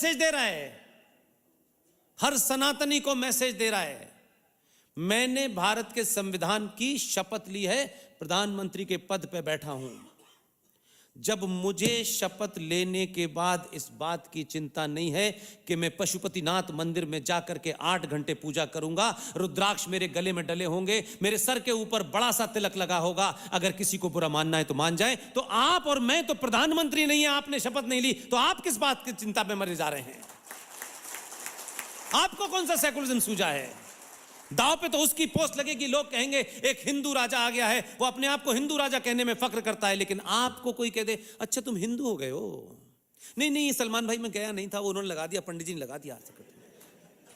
Message दे रहा है, हर सनातनी को मैसेज दे रहा है। मैंने भारत के संविधान की शपथ ली है, प्रधानमंत्री के पद पे बैठा हूं। जब मुझे शपथ लेने के बाद इस बात की चिंता नहीं है कि मैं पशुपतिनाथ मंदिर में जाकर के 8 घंटे पूजा करूंगा, रुद्राक्ष मेरे गले में डले होंगे, मेरे सर के ऊपर बड़ा सा तिलक लगा होगा, अगर किसी को बुरा मानना है तो मान जाए, तो आप और मैं तो प्रधानमंत्री नहीं है, आपने शपथ नहीं ली, तो आप किस बात की चिंता में मरे जा रहे हैं? आपको कौन सा सेकुलरिज्म सूझा है? दाव पे तो उसकी पोस्ट लगेगी, लोग कहेंगे एक हिंदू राजा आ गया है, वो अपने आप को हिंदू राजा कहने में फक्र करता है, लेकिन आपको कोई कह दे अच्छा तुम हिंदू हो गए हो, नहीं नहीं सलमान भाई मैं गया नहीं था, वो उन्होंने लगा दिया, पंडित जी ने लगा दिया।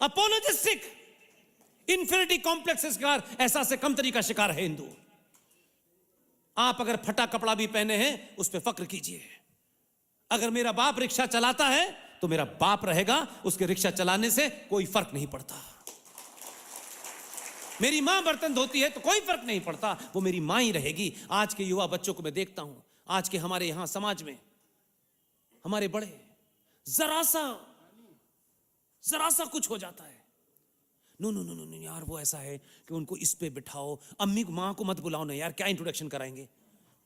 अपोलोजिस्टिक इंफिनिटी कॉम्प्लेक्स का ऐसा से कम तरीका शिकार है हिंदू। आप अगर फटा कपड़ा भी पहने हैं उस पर फक्र कीजिए। अगर मेरा बाप रिक्शा चलाता है तो मेरा बाप रहेगा, उसके रिक्शा चलाने से कोई फर्क नहीं पड़ता। मेरी मां बर्तन धोती है तो कोई फर्क नहीं पड़ता, वो मेरी मां ही रहेगी। आज के युवा बच्चों को मैं देखता हूं, आज के हमारे यहां समाज में हमारे बड़े जरा सा कुछ हो जाता है, नो नो नो नो यार वो ऐसा है कि उनको इस पे बिठाओ, अम्मी मां को मत बुलाओ ना यार, क्या इंट्रोडक्शन कराएंगे।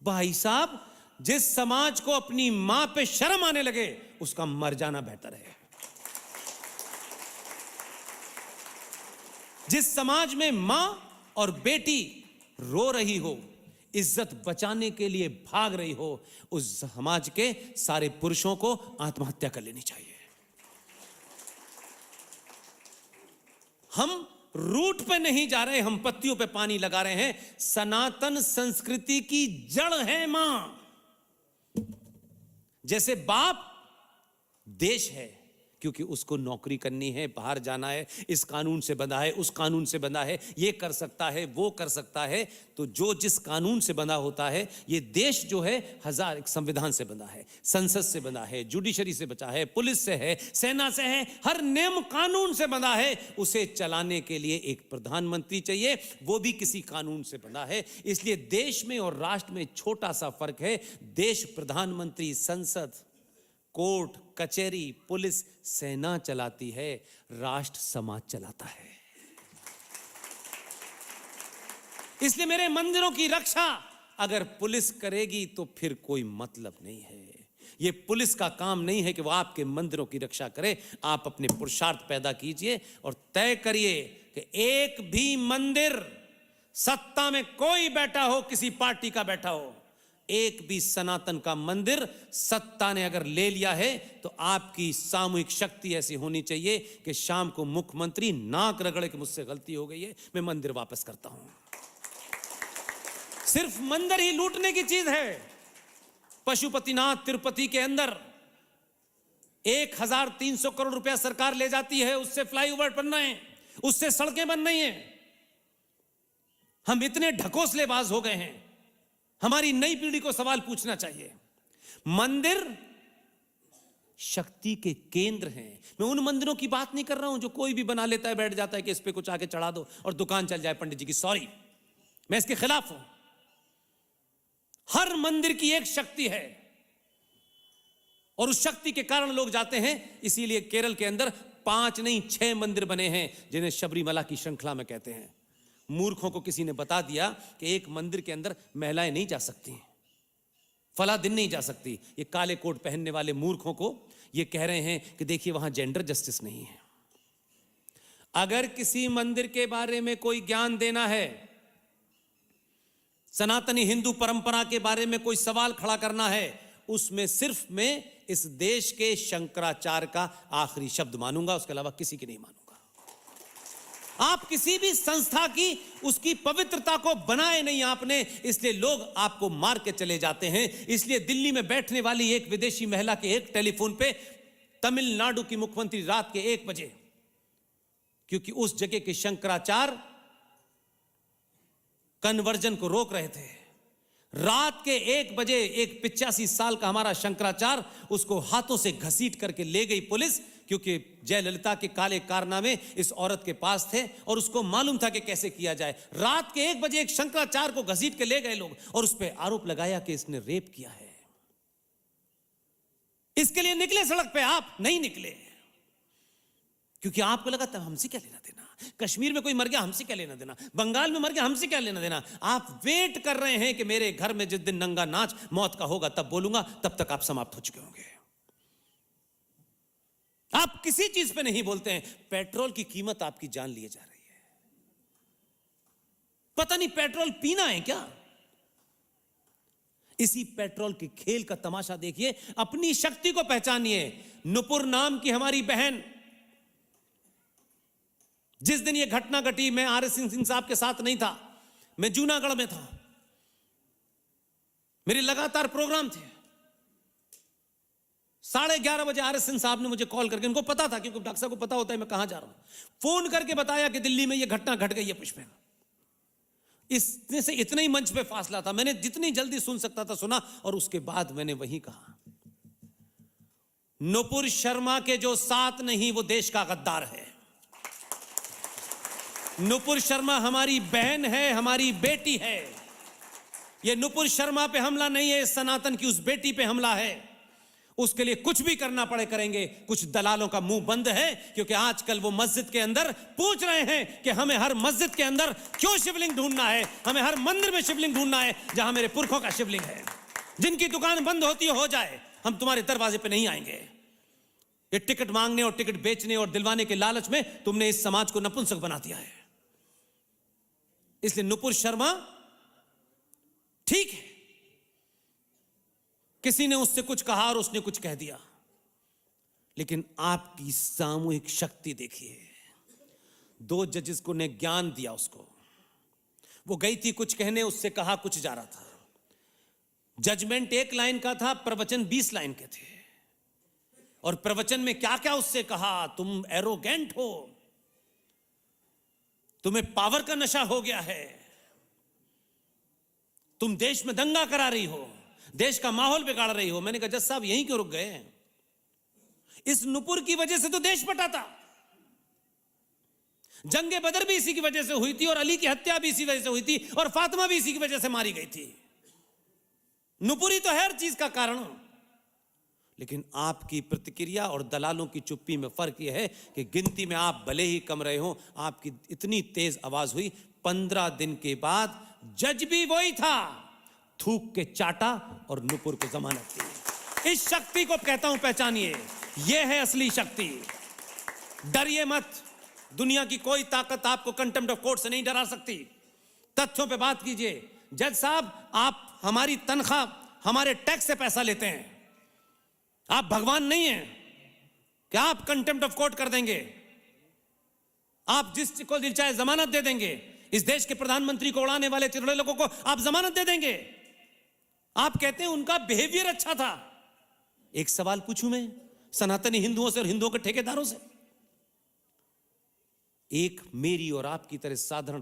भाई साहब, जिस समाज को अपनी मां पे शर्म आने लगे उसका मर जाना बेहतर है। जिस समाज में मां और बेटी रो रही हो, इज्जत बचाने के लिए भाग रही हो, उस समाज के सारे पुरुषों को आत्महत्या कर लेनी चाहिए। हम रूट पे नहीं जा रहे, हम पत्तियों पे पानी लगा रहे हैं। सनातन संस्कृति की जड़ है मां। जैसे बाप देश है, क्योंकि उसको नौकरी करनी है, बाहर जाना है, इस कानून से बंधा है, उस कानून से बंधा है, ये कर सकता है, वो कर सकता है, तो जो जिस कानून से बंधा होता है, ये देश जो है एक संविधान से बंधा है, संसद से बंधा है, जुडिशरी से बचा है, पुलिस से है, सेना से है, हर नियम कानून से बंधा है। उसे चलाने के लिए एक प्रधानमंत्री चाहिए, वो भी किसी कानून से बंधा है। इसलिए देश में और राष्ट्र में छोटा सा फर्क है। देश प्रधानमंत्री, संसद, कोर्ट, कचहरी, पुलिस, सेना चलाती है, राष्ट्र समाज चलाता है। इसलिए मेरे मंदिरों की रक्षा अगर पुलिस करेगी तो फिर कोई मतलब नहीं है। ये पुलिस का काम नहीं है कि वो आपके मंदिरों की रक्षा करे। आप अपने पुरुषार्थ पैदा कीजिए और तय करिए कि एक भी मंदिर, सत्ता में कोई बैठा हो, किसी पार्टी का बैठा हो, एक भी सनातन का मंदिर सत्ता ने अगर ले लिया है तो आपकी सामूहिक शक्ति ऐसी होनी चाहिए कि शाम को मुख्यमंत्री नाक रगड़े कि मुझसे गलती हो गई है, मैं मंदिर वापस करता हूं। सिर्फ मंदिर ही लूटने की चीज है। पशुपतिनाथ तिरुपति के अंदर 1300 करोड़ रुपया सरकार ले जाती है, उससे फ्लाईओवर बन रहे हैं, उससे सड़कें बन रही हैं। हम इतने ढकोसलेबाज हो गए हैं। हमारी नई पीढ़ी को सवाल पूछना चाहिए। मंदिर शक्ति के केंद्र हैं। मैं उन मंदिरों की बात नहीं कर रहा हूं जो कोई भी बना लेता है, बैठ जाता है कि इस पे कुछ आके चढ़ा दो और दुकान चल जाए पंडित जी की। सॉरी, मैं इसके खिलाफ हूं। हर मंदिर की एक शक्ति है और उस शक्ति के कारण लोग जाते हैं। इसीलिए केरल के अंदर 5 नहीं 6 मंदिर बने हैं जिन्हें शबरीमला की श्रृंखला में कहते हैं। मूर्खों को किसी ने बता दिया कि एक मंदिर के अंदर महिलाएं नहीं जा सकती, फला दिन नहीं जा सकती। ये काले कोट पहनने वाले मूर्खों को ये कह रहे हैं कि देखिए वहां जेंडर जस्टिस नहीं है। अगर किसी मंदिर के बारे में कोई ज्ञान देना है, सनातनी हिंदू परंपरा के बारे में कोई सवाल खड़ा करना है, उसमें सिर्फ मैं इस देश के शंकराचार्य का आखिरी शब्द मानूंगा, उसके अलावा किसी की नहीं मानूंगा। आप किसी भी संस्था की उसकी पवित्रता को बनाए नहीं आपने, इसलिए लोग आपको मार के चले जाते हैं। इसलिए दिल्ली में बैठने वाली एक विदेशी महिला के एक टेलीफोन पे तमिलनाडु की मुख्यमंत्री रात के 1 बजे, क्योंकि उस जगह के शंकराचार्य कन्वर्जन को रोक रहे थे, रात के 1 बजे एक 85 साल का हमारा शंकराचार्य, उसको हाथों से घसीट करके ले गई पुलिस, क्योंकि जयललिता के काले कारनामे इस औरत के पास थे और उसको मालूम था कि कैसे किया जाए। रात के 1 बजे एक शंकराचार्य को घसीट के ले गए लोग और उस पर आरोप लगाया कि इसने रेप किया है। इसके लिए निकले सड़क पे, आप नहीं निकले। क्योंकि आपको लगा तब हमसे क्या लेना देना, कश्मीर में कोई मर गया हमसे क्या लेना देना, बंगाल में मर गया हमसे क्या लेना देना। आप वेट कर रहे हैं कि मेरे घर में जिस दिन नंगा नाच मौत का होगा तब बोलूंगा, तब तक आप समाप्त हो चुके होंगे। आप किसी चीज पे नहीं बोलते हैं। पेट्रोल की कीमत आपकी जान लिए जा रही है। पता नहीं पेट्रोल पीना है क्या। इसी पेट्रोल के खेल का तमाशा देखिए, अपनी शक्ति को पहचानिए। नुपुर नाम की हमारी बहन, जिस दिन यह घटना घटी मैं आर एस सिंह साहब के साथ नहीं था, मैं जूनागढ़ में था, मेरे लगातार प्रोग्राम थे। 11:30 बजे आर एस सिंह साहब ने मुझे कॉल करके, उनको पता था क्योंकि डॉक्टर साहब को पता होता है मैं कहां जा रहा हूं, फोन करके बताया कि दिल्ली में यह घटना घट गई है पुष्पा। इसमें से इतना ही मंच पे फासला था, मैंने जितनी जल्दी सुन सकता था सुना, और उसके बाद मैंने वही कहा, नुपुर शर्मा के जो साथ नहीं वो देश का गद्दार है। नुपुर शर्मा हमारी बहन है, हमारी बेटी है। यह नुपुर शर्मा पे हमला नहीं है, सनातन की उस बेटी पे हमला है। उसके लिए कुछ भी करना पड़े करेंगे। कुछ दलालों का मुंह बंद है, क्योंकि आजकल वो मस्जिद के अंदर पूछ रहे हैं कि हमें हर मस्जिद के अंदर क्यों शिवलिंग ढूंढना है, हमें हर मंदिर में शिवलिंग ढूंढना है जहां मेरे पुरखों का शिवलिंग है। जिनकी दुकान बंद होती हो जाए, हम तुम्हारे दरवाजे पे नहीं आएंगे। ये टिकट मांगने और टिकट बेचने और दिलवाने के लालच में तुमने इस समाज को नपुंसक बना दिया है। इसलिए नुपुर शर्मा ठीक है, किसी ने उससे कुछ कहा और उसने कुछ कह दिया, लेकिन आपकी सामूहिक शक्ति देखिए। 2 जजेस को ने ज्ञान दिया उसको, वो गई थी कुछ कहने, उससे कहा कुछ जा रहा था। जजमेंट 1 लाइन का था, प्रवचन 20 लाइन के थे। और प्रवचन में क्या क्या उससे कहा, तुम एरोगेंट हो, तुम्हें पावर का नशा हो गया है, तुम देश में दंगा करा रही हो, देश का माहौल बिगाड़ रही हो। मैंने कहा जज साहब यहीं क्यों रुक गए? इस नुपुर की वजह से तो देश फटा था। जंगे बदर भी इसी की वजह से हुई थी, और अली की हत्या भी इसी वजह से हुई थी, और फातिमा भी इसी की वजह से मारी गई थी। नुपुर ही तो हर चीज का कारण। लेकिन आपकी प्रतिक्रिया और दलालों की चुप्पी में फर्क यह है कि गिनती में आप भले ही कम रहे हो, आपकी इतनी तेज आवाज हुई। 15 दिन के बाद जज भी वही था, थूक के चाटा और नुपुर को जमानत दी। इस शक्ति को कहता हूं पहचानिए, यह है असली शक्ति। डरिए मत, दुनिया की कोई ताकत आपको कंटेम्प्ट ऑफ कोर्ट से नहीं डरा सकती। तथ्यों पे बात कीजिए। जज साहब, आप हमारी तनख्वाह, हमारे टैक्स से पैसा लेते हैं, आप भगवान नहीं हैं क्या आप कंटेम्प्ट ऑफ कोर्ट कर देंगे? आप जिसको दिल चाहे जमानत दे देंगे? इस देश के प्रधानमंत्री को उड़ाने वाले चिरौड़े लोगों को आप जमानत दे देंगे? आप कहते हैं उनका बिहेवियर अच्छा था। एक सवाल पूछूं मैं सनातनी हिंदुओं से और हिंदुओं के ठेकेदारों से, एक मेरी और आपकी तरह साधारण